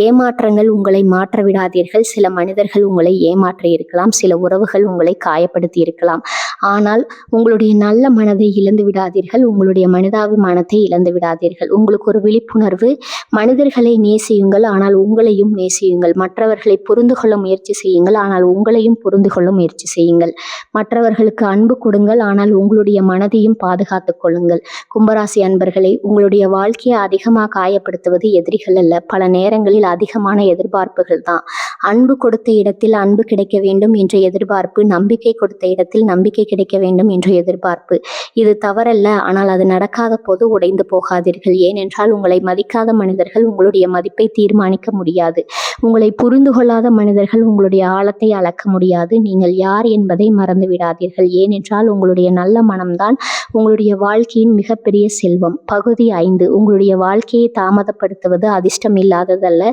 ஏமாற்றங்கள் உங்களை மாற்ற விடாதீர்கள். சில மனிதர்கள் உங்களை ஏமாற்றி இருக்கலாம், சில உறவுகள் உங்களை காயப்படுத்தி இருக்கலாம். ஆனால் உங்களுடைய நல்ல மனதை இழந்து விடாதீர்கள். உங்களுடைய மனிதாபிமானத்தை இழந்து விடாதீர்கள். உங்களுக்கு ஒரு விழிப்புணர்வு: மனிதர்களை நேசியுங்கள், ஆனால் உங்களையும் நேசியுங்கள். மற்றவர்களை புரிந்து கொள்ள முயற்சி செய்யுங்கள், ஆனால் உங்களையும் புரிந்து கொள்ள முயற்சி செய்யுங்கள். மற்றவர்களுக்கு அன்பு கொடுங்கள், ஆனால் உங்களுடைய மனதையும் பாதுகாத்துக் கொள்ளுங்கள். கும்பராசி அன்பர்களே, உங்களுடைய வாழ்க்கையை அதிகமாக காயப்படுத்துவது எதிரிகள் அல்ல, பல நேரங்களில் அதிகமான எதிர்பார்ப்புகள் தான். அன்பு கொடுத்த இடத்தில் அன்பு கிடைக்க வேண்டும் என்ற எதிர்பார்ப்பு, நம்பிக்கை கொடுத்த இடத்தில் நம்பிக்கை கிடைக்க வேண்டும் என்ற எதிர்பார்ப்பு. இது தவறல்ல, ஆனால் அது நடக்காத போது உடைந்து போகாதீர்கள். ஏனென்றால் உங்களை மதிக்காத மனிதர்கள் உங்களுடைய மதிப்பை தீர்மானிக்க முடியாது. உங்களை புரிந்து கொள்ளாத மனிதர்கள் உங்களுடைய ஆழத்தை அளக்க முடியாது. நீங்கள் யார் என்பதை மறந்து விடாதீர்கள். ஏனென்றால் உங்களுடைய நல்ல மனம்தான் உங்களுடைய வாழ்க்கையின் மிகப்பெரிய செல்வம். பகுதி 5: உங்களுடைய வாழ்க்கையை தாமதப்படுத்துவது அதிர்ஷ்டம் இல்லாததல்ல,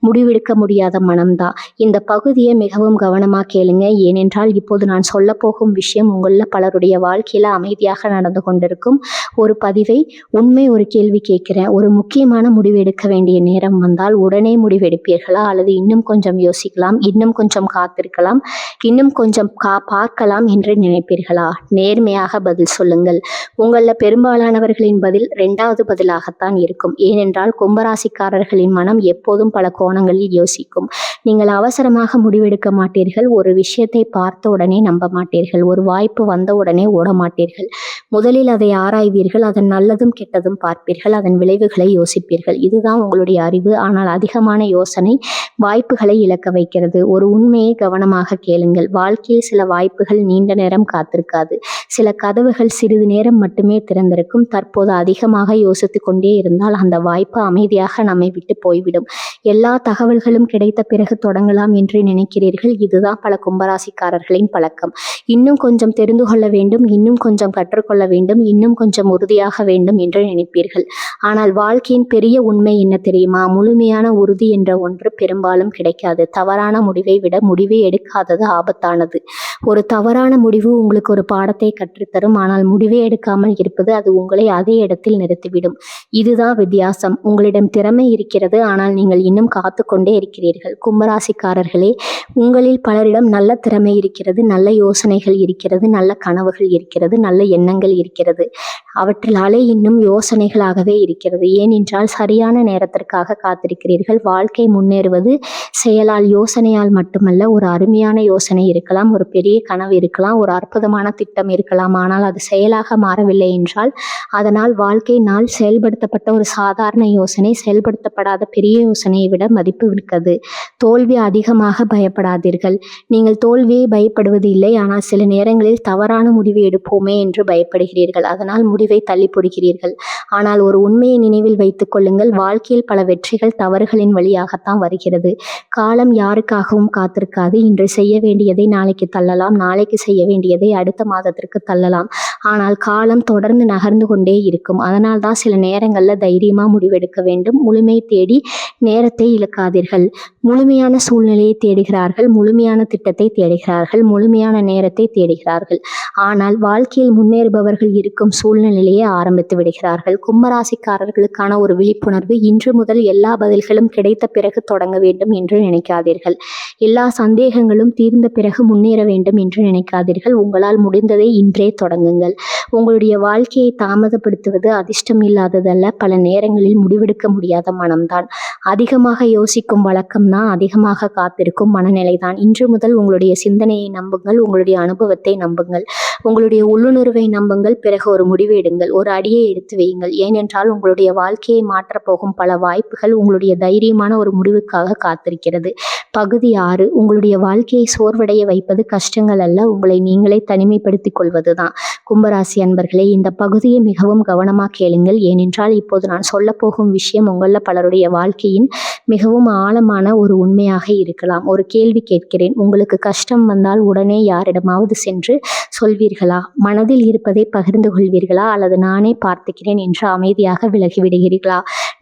முடிவெடுக்க முடியாத மனம்தான். இந்த பகுதியை மிகவும் கவனமாக கேளுங்க. ஏனென்றால் இப்போது நான் சொல்ல போகும் விஷயம் உங்களில் பலருடைய வாழ்க்கையில் அமைதியாக நடந்து கொண்டிருக்கும் ஒரு பதிவை ஒரு கேள்வி கேட்கிறேன். ஒரு முக்கியமான முடிவு எடுக்க வேண்டிய நேரம் வந்தால் உடனே முடிவெடுப்பீர்களா, அல்லது இன்னும் கொஞ்சம் யோசிக்கலாம், இன்னும் கொஞ்சம் காத்திருக்கலாம், இன்னும் கொஞ்சம் பார்க்கலாம் என்று நினைப்பீர்களா? நேர்மையாக பதில் சொல்லுங்கள். உங்களில் பெரும்பாலானவர்களின் பதில் 2வது பதிலாகத்தான் இருக்கும். ஏனென்றால் கும்பராசிக்காரர்களின் மனம் எப்போதும் பல கோணங்களில் யோசிக்கும். நீங்கள் அவசரமாக முடிவெடுக்க மாட்டீர்கள். ஒரு விஷயத்தை பார்த்த உடனே நம்ப மாட்டீர்கள். ஒரு வாய்ப்பு வந்த உடனே ஓட மாட்டீர்கள். முதலில் அதை ஆராய்வீர்கள். அதன் நல்லதும் கெட்டதும் பார்ப்பீர்கள். அதன் விளைவுகளை யோசிப்பீர்கள். இதுதான் உங்களுடைய அறிவு. ஆனால் அதிகமான யோசனை வாய்ப்புகளை இழக்க வைக்கிறது. ஒரு உண்மையை கவனமாக கேளுங்கள். வாழ்க்கையில் சில வாய்ப்புகள் நீண்ட நேரம் காத்திருக்காது. சில கதவுகள் சிறிது நேரம் மட்டுமே திறந்திருக்கும். தற்போது அதிகமாக யோசித்து கொண்டே இருந்தால் அந்த வாய்ப்பு அமைதியாக நம்மை விட்டு போய்விடும். எல்லா தகவல்களும் கிடைத்த பிறகு தொடங்கலாம் என்று நினைக்கிறீர்கள். இதுதான் பல கும்பராசிக்காரர்களின் பழக்கம். இன்னும் கொஞ்சம் தெரிந்து கொள்ள வேண்டும், இன்னும் கொஞ்சம் கற்றுக்கொள்ள வேண்டும், இன்னும் கொஞ்சம் உறுதியாக வேண்டும் என்று நினைப்பீர்கள். ஆனால் வாழ்க்கையின் பெரிய உண்மை என்ன தெரியுமா? முழுமையான உறுதி என்ற ஒன்று பெரும்பாலும் கிடைக்காது. தவறான முடிவை விட முடிவை எடுக்காதது ஆபத்தானது. ஒரு தவறான முடிவு உங்களுக்கு ஒரு பாடத்தை கற்றுத்தரும். ஆனால் முடிவை எடுக்காமல் இருப்பது அது உங்களை அதே இடத்தில் நிறுத்திவிடும். இதுதான் வித்தியாசம். உங்களிடம் திறமை இருக்கிறது, ஆனால் நீங்கள் இன்னும் காத்து கொண்டே இருக்கிறீர்கள். கும்பராசிக்காரர்களே, உங்களில் பலரிடம் நல்ல திறமை இருக்கிறது, நல்ல யோசனைகள் இருக்கிறது, நல்ல கனவுகள் இருக்கிறது, நல்ல எண்ணங்கள் இருக்கிறது. அவற்றில் அலை இன்னும் யோசனைகளாகவே இருக்கிறது. ஏனென்றால் சரியான நேரத்திற்காக காத்திருக்கிறீர்கள். வாழ்க்கை முன்னேறுவது செயலால், யோசனையால் மட்டுமல்ல. ஒரு அருமையான யோசனை இருக்கலாம், ஒரு பெரிய கனவு இருக்கலாம், ஒரு அற்புதமான திட்டம் இருக்கலாம். ஆனால் அது செயலாக மாறவில்லை என்றால் அதனால் வாழ்க்கை நாள் செயல்படுத்தப்பட்ட ஒரு சாதாரண யோசனை செயல்படுத்தப்படாத பெரிய யோசனையை விட மதிப்பு இருக்கிறது. தோல்வி அதிகமாக பயப்படாதீர்கள். நீங்கள் தோல்வியை பயப்படுவது இல்லை, ஆனால் சில நேரங்களில் தவறான முடிவு எடுப்போமே என்று பயப்படுகிறீர்கள். அதனால் முடிவை தள்ளி போடுகிறீர்கள். ஆனால் ஒரு உண்மையை நினைவில் வைத்துக் கொள்ளுங்கள். வாழ்க்கையில் பல வெற்றிகள் தவறுகளின் வழியாகத்தான் வருகிறது. காலம் யாருக்காகவும் காத்திருக்காது. இன்று செய்ய வேண்டியதை நாளைக்கு தள்ளலாம், நாளைக்கு செய்ய வேண்டியதை அடுத்த மாதத்திற்கு தள்ளலாம். ஆனால் காலம் தொடர்ந்து நகர்ந்து கொண்டே இருக்கும். அதனால் தான் சில நேரங்களில் தைரியமாக முடிவெடுக்க வேண்டும். முழுமை தேடி நேரத்தை இழக்காதீர்கள். முழுமையான சூழ்நிலையை தேடுகிறார்கள், முழுமையான திட்டத்தை தேடுகிறார்கள், முழுமையான நேரத்தை தேடுகிறார்கள். ஆனால் வாழ்க்கையில் முன்னேறுபவர்கள் இருக்கும் சூழ்நிலையிலேயே ஆரம்பித்து விடுகிறார்கள். கும்பராசிக்காரர்களுக்கான ஒரு விழிப்புணர்வு: இன்று முதல் எல்லா பதில்களும் கிடைத்த பிறகு தொடங்க வேண்டும் என்று நினைக்காதீர்கள். எல்லா சந்தேகங்களும் தீர்ந்த பிறகு முன்னேற வேண்டும் என்று நினைக்காதீர்கள். உங்களால் முடிந்ததை இன்றே தொடங்குங்கள். உங்களுடைய வாழ்க்கையை தாமதப்படுத்துவது அதிர்ஷ்டம் இல்லாததல்ல, பல நேரங்களில் முடிவெடுக்க முடியாத மனம்தான். அதிகமாக யோசிக்கும் வழக்கம்தான் அதிகமாக காத்திருக்கும் மனநிலைதான். இன்று முதல் உங்களுடைய சிந்தனையை நம்புங்கள், உங்களுடைய அனுபவத்தை நம்புங்கள், உங்களுடைய உள்ளுணர்வை நம்புங்கள். பிறகு ஒரு முடிவு எடுங்கள், ஒரு அடியை எடுத்து வையுங்கள். ஏனென்றால் உங்களுடைய வாழ்க்கையை மாற்றப்போகும் பல வாய்ப்புகள் உங்களுடைய தைரியமான ஒரு முடிவுக்காக காத்திருக்கிறது. பகுதி 6. உங்களுடைய வாழ்க்கையை சோர்வடைய வைப்பது கஷ்டங்கள் அல்ல, உங்களை நீங்களே தனிமைப்படுத்திக் கொள்வதுதான். கும்பராசி அன்பர்களே, இந்த பகுதியை மிகவும் கவனமாக கேளுங்கள். ஏனென்றால் இப்போது நான் சொல்ல போகும் விஷயம் உங்களில் பலருடைய வாழ்க்கையின் மிகவும் ஆழமான ஒரு உண்மையாக இருக்கலாம். ஒரு கேள்வி கேட்கிறேன். உங்களுக்கு கஷ்டம் வந்தால் உடனே யாரிடமாவது சென்று சொல்வீர்களா? மனதில் இருப்பதை பகிர்ந்து கொள்வீர்களா? அல்லது நானே பார்த்துக்கிறேன் என்று அமைதியாக விலகிவிடுகிறீர்களா?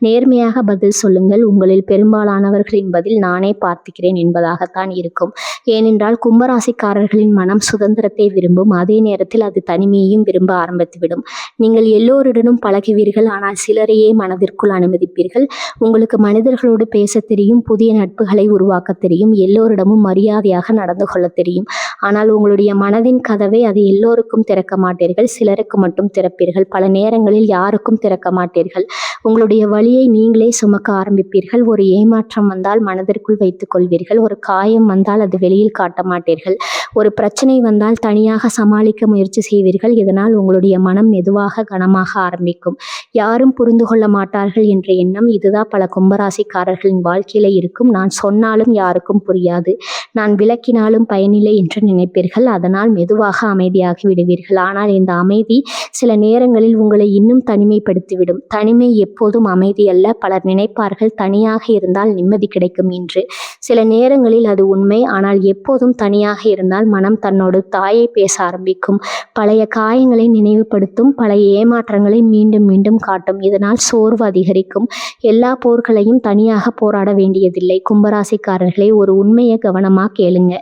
நேர்மையாக பதில் சொல்லுங்கள். உங்களில் பெரும்பாலானவர்களின் பதில் நானே பார்த்துக்கிறேன் என்பதாகத்தான் இருக்கும். ஏனென்றால் கும்பராசிக்காரர்களின் மனம் சுதந்திரத்தை விரும்பும். அதே நேரத்தில் அது தனிமையையும் விரும்ப ஆரம்பித்துவிடும். நீங்கள் எல்லோருடனும் பழகுவீர்கள், ஆனால் சிலரையே மனதிற்குள் அனுமதிப்பீர்கள். உங்களுக்கு மனிதர்களோடு பேச தெரியும், புதிய நட்புகளை உருவாக்க தெரியும், எல்லோரிடமும் மரியாதையாக நடந்து கொள்ள தெரியும். ஆனால் உங்களுடைய மனதின் கதவை அது எல்லோருக்கும் திறக்க மாட்டீர்கள், சிலருக்கு மட்டும் திறப்பீர்கள். பல நேரங்களில் யாருக்கும் திறக்க மாட்டீர்கள். உங்களுடைய வலியை நீங்களே சுமக்க ஆரம்பிப்பீர்கள். ஒரு ஏமாற்றம் வந்தால் மனதிற்குள் வைத்துக் கொள்வீர்கள். ஒரு காயம் வந்தால் அது வெளியில் காட்ட மாட்டீர்கள். ஒரு பிரச்சனை வந்தால் தனியாக சமாளிக்க முயற்சி செய்வீர்கள். இதனால் உங்களுடைய மனம் மெதுவாக கனமாக ஆரம்பிக்கும். யாரும் புரிந்து கொள்ள மாட்டார்கள் என்ற எண்ணம், இதுதான் பல கும்பராசிக்காரர்களின் வாழ்க்கையில இருக்கும். நான் சொன்னாலும் யாருக்கும் புரியாது, நான் விளக்கினாலும் பயனில்லை என்று நினைப்பீர்கள். அதனால் மெதுவாக அமைதியாகி விடுவீர்கள். ஆனால் இந்த அமைதி சில நேரங்களில் உங்களை இன்னும் தனிமைப்படுத்திவிடும். தனிமை எப்போதும் அமைதி அல்ல. பலர் நினைப்பார்கள் தனியாக இருந்தால் நிம்மதி கிடைக்கும் என்று. சில நேரங்களில் அது உண்மை. ஆனால் எப்போதும் தனியாக இருந்தால் பகிர்ந்தால் மனம் தன்னோடு தாயை பேச ஆரம்பிக்கும். பழைய காயங்களை நினைவுபடுத்தும், பழைய ஏமாற்றங்களை மீண்டும் மீண்டும் காட்டும். இதனால் சோர்வு அதிகரிக்கும். எல்லா போர்களையும் தனியாக போராட வேண்டியதில்லை. கும்பராசிக்காரர்களே, ஒரு உண்மையை கவனமா கேளுங்க.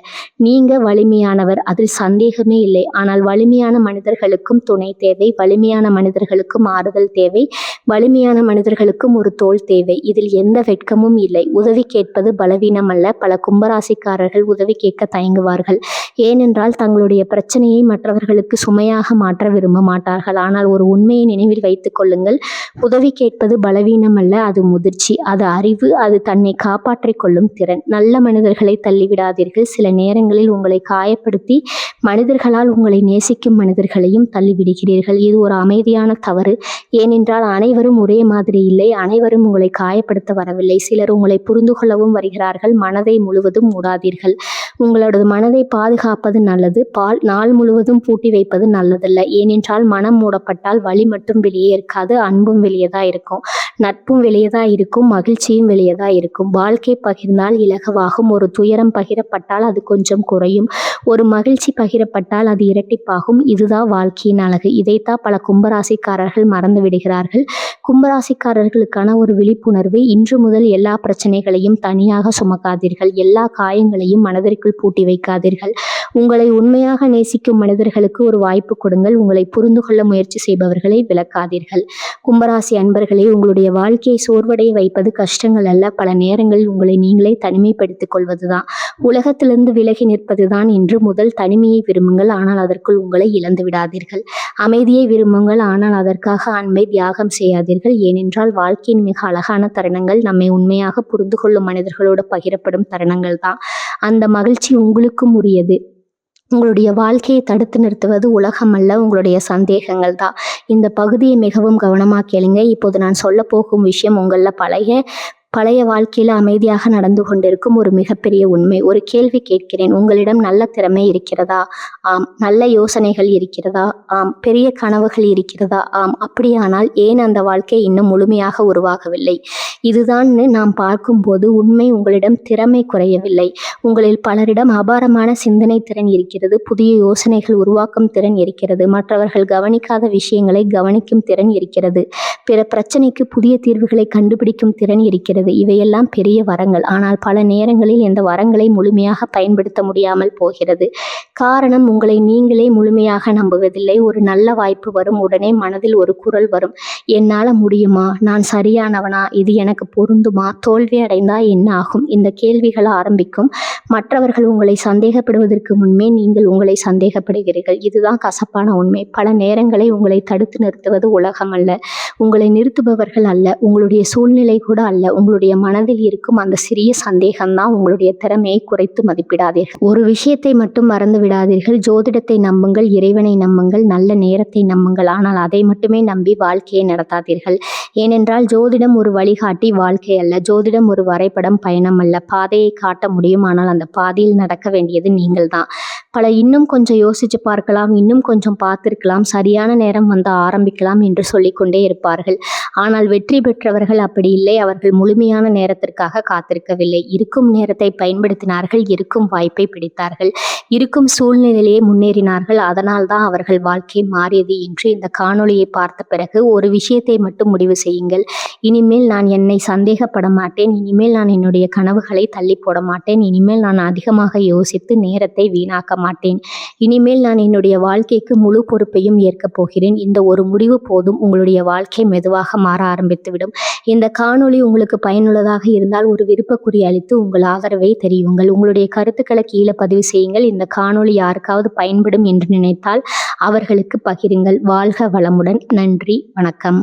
நீங்க வலிமையானவர், அதில் சந்தேகமே இல்லை. ஆனால் வலிமையான மனிதர்களுக்கும் துணை தேவை, வலிமையான மனிதர்களுக்கும் ஆறுதல் தேவை, வலிமையான மனிதர்களுக்கும் ஒரு தோள் தேவை. இதில் எந்த வெட்கமும் இல்லை. உதவி கேட்பது பலவீனம் அல்ல. பல கும்பராசிக்காரர்கள் உதவி கேட்க தயங்குவார்கள். ஏனென்றால் தங்களுடைய பிரச்சனையை மற்றவர்களுக்கு சுமையாக மாற்ற விரும்ப மாட்டார்கள். ஆனால் ஒரு உண்மையை நினைவில் வைத்துக் கொள்ளுங்கள். உதவி கேட்பது பலவீனம் அல்ல, அது முதிர்ச்சி, அது அறிவு, அது தன்னை காப்பாற்றிக் கொள்ளும் திறன். நல்ல மனிதர்களை தள்ளிவிடாதீர்கள். சில நேரங்களில் உங்களை காயப்படுத்தி மனிதர்களால் உங்களை நேசிக்கும் மனிதர்களையும் தள்ளிவிடுகிறீர்கள். இது ஒரு அமைதியான தவறு. ஏனென்றால் அனைவரும் ஒரே மாதிரி இல்லை. அனைவரும் உங்களை காயப்படுத்த வரவில்லை. சிலர் உங்களை புரிந்து கொள்ளவும் வருகிறார்கள். மனதை முழுவதும் மூடாதீர்கள். உங்களோட மனதை பாதுகாப்பது நல்லது. நாள் முழுவதும் பூட்டி வைப்பது நல்லதல்ல. ஏனென்றால் மனம் மூடப்பட்டால் வலி மட்டும் வெளியே இருக்காது, அன்பும் வெளியே தான் இருக்கும், நட்பும் வெளியே தான் இருக்கும், மகிழ்ச்சியும் வெளியே தான் இருக்கும். வாழ்க்கை பகிர்ந்தால் இலகுவாகும். ஒரு துயரம் பகிரப்பட்டால் அது கொஞ்சம் குறையும். ஒரு மகிழ்ச்சி பகிரப்பட்டால் அது இரட்டிப்பாகும். இதுதான் வாழ்க்கையின் அழகு. இதைத்தான் பல கும்பராசிக்காரர்கள் மறந்து விடுகிறார்கள். கும்பராசிக்காரர்களுக்கான ஒரு விழிப்புணர்வு: இன்று முதல் எல்லா பிரச்சனைகளையும் தனியாக சுமக்காதீர்கள். எல்லா காயங்களையும் மனதிற்குள் பூட்டி வைக்காதீர்கள். உங்களை உண்மையாக நேசிக்கும் மனிதர்களுக்கு ஒரு வாய்ப்பு கொடுங்கள். உங்களை புரிந்து கொள்ள முயற்சி செய்பவர்களை விலக்காதீர்கள். கும்பராசி அன்பர்களே, உங்களுடைய வாழ்க்கையை சோர்வடைய வைப்பது கஷ்டங்கள் அல்ல, பல நேரங்களில் உங்களை நீங்களே தனிமைப்படுத்திக் கொள்வதுதான். உலகத்திலிருந்து விலகி நிற்பதுதான். இன்று முதல் தனிமையை விரும்புங்கள், ஆனால் அதற்குள் உங்களை இழந்து விடாதீர்கள். அமைதியை விரும்புங்கள், ஆனால் அதற்காக அன்பை தியாகம் செய்யாதீர்கள். ஏனென்றால் வாழ்க்கையின் மிக அழகான தருணங்கள் நம்மை உண்மையாக புரிந்து கொள்ளும் மின்னர்களோடு பகிரப்படும் தருணங்கள் தான். அந்த மகிழ்ச்சி உங்களுக்கும் உரியது. உங்களுடைய வாழ்க்கையை தடுத்து நிறுத்துவது உலகம் அல்ல, உங்களுடைய சந்தேகங்கள் தான். இந்த பகுதியை மிகவும் கவனமாக கேளுங்க. இப்போது நான் சொல்ல போகும் விஷயம் உங்களில் பழைய வாழ்க்கையில் அமைதியாக நடந்து கொண்டிருக்கும் ஒரு மிகப்பெரிய உண்மை. ஒரு கேள்வி கேட்கிறேன். உங்களிடம் நல்ல திறமை இருக்கிறதா? ஆம். நல்ல யோசனைகள் இருக்கிறதா? ஆம். பெரிய கனவுகள் இருக்கிறதா? ஆம். அப்படியானால் ஏன் அந்த வாழ்க்கை இன்னும் முழுமையாக உருவாகவில்லை? இதுதான் நாம் பார்க்கும்போது உண்மை. உங்களிடம் திறமை குறையவில்லை. உங்களில் பலரிடம் அபாரமான சிந்தனை திறன் இருக்கிறது, புதிய யோசனைகள் உருவாக்கும் திறன் இருக்கிறது, மற்றவர்கள் கவனிக்காத விஷயங்களை கவனிக்கும் திறன் இருக்கிறது, பிற பிரச்சனைக்கு புதிய தீர்வுகளை கண்டுபிடிக்கும் திறன் இருக்கிறது. இவையெல்லாம் பெரிய வரங்கள். ஆனால் பல நேரங்களில் இந்த வரங்களை முழுமையாக பயன்படுத்த முடியாமல் போகிறது. காரணம், உங்களை நீங்களே முழுமையாக நம்புவதில்லை. ஒரு நல்ல வாய்ப்பு வரும், உடனே மனதில் ஒரு குரல் வரும்: என்னால் முடியுமா? நான் சரியானவனா? இது எனக்கு பொருந்துமா? தோல்வி அடைந்தா என்ன ஆகும்? இந்த கேள்விகள் ஆரம்பிக்கும். மற்றவர்கள் உங்களை சந்தேகப்படுவதற்கு முன்பே நீங்கள் உங்களை சந்தேகப்படுகிறீர்கள். இதுதான் கசப்பான உண்மை. பல நேரங்களை உங்களை தடுத்து நிறுத்துவது உலகம் அல்ல, உங்களை நிறுத்துபவர்கள் அல்ல, உங்களுடைய சூழ்நிலை கூட அல்ல. உங்களுடைய மனதில் இருக்கும் அந்த சிறிய சந்தேகம்தான். உங்களுடைய திறமையை குறைத்து மதிப்பிடாதீர்கள். ஒரு விஷயத்தை மட்டும் மறந்து விடாதீர்கள். ஜோதிடத்தை நம்புங்கள், இறைவனை நம்புங்கள், நல்ல நேரத்தை நம்புங்கள். ஆனால் அதை மட்டுமே நம்பி வாழ்க்கையை நடத்தாதீர்கள். ஏனென்றால் ஜோதிடம் ஒரு வழிகாட்டி, வாழ்க்கை அல்ல. ஜோதிடம் ஒரு வரைபடம், பயணம் அல்ல. பாதையை காட்ட முடியும், ஆனால் அந்த பாதையில் நடக்க வேண்டியது நீங்கள் தான். இன்னும் கொஞ்சம் யோசிச்சு பார்க்கலாம், இன்னும் கொஞ்சம் பார்த்திருக்கலாம், சரியான நேரம் வந்து ஆரம்பிக்கலாம் என்று சொல்லிக்கொண்டே இருப்பார்கள். ஆனால் வெற்றி பெற்றவர்கள் அப்படி இல்லை. அவர்கள் முழுமையான நேரத்திற்காக காத்திருக்கவில்லை. இருக்கும் நேரத்தை பயன்படுத்தினார்கள், இருக்கும் வாய்ப்பை பிடித்தார்கள், இருக்கும் சூழ்நிலையிலேயே முன்னேறினார்கள். அதனால் தான் அவர்கள் வாழ்க்கை மாறியது. என்று இந்த காணொளியை பார்த்த பிறகு ஒரு விஷயத்தை மட்டும் முடிவு செய்யுங்கள்: இனிமேல் நான் என்னை சந்தேகப்பட மாட்டேன். இனிமேல் நான் என்னுடைய கனவுகளை தள்ளி போட மாட்டேன். இனிமேல் நான் அதிகமாக யோசித்து நேரத்தை வீணாக்க மாட்டேன். இனிமேல் நான் என்னுடைய வாழ்க்கைக்கு முழு பொறுப்பையும் ஏற்கப் போகிறேன். இந்த ஒரு முடிவு போதும், உங்களுடைய வாழ்க்கை மெதுவாக மாற ஆரம்பித்துவிடும். இந்த காணொளி உங்களுக்கு பயனுள்ளதாக இருந்தால் ஒரு விருப்பக்குறி அளித்து உங்கள் ஆதரவை தெரியுங்கள். உங்களுடைய கருத்துக்களை கீழே பதிவு செய்யுங்கள். இந்த காணொளி யாருக்காவது பயன்படும் என்று நினைத்தால் அவர்களுக்கு பகிருங்கள். வாழ்க வளமுடன். நன்றி, வணக்கம்.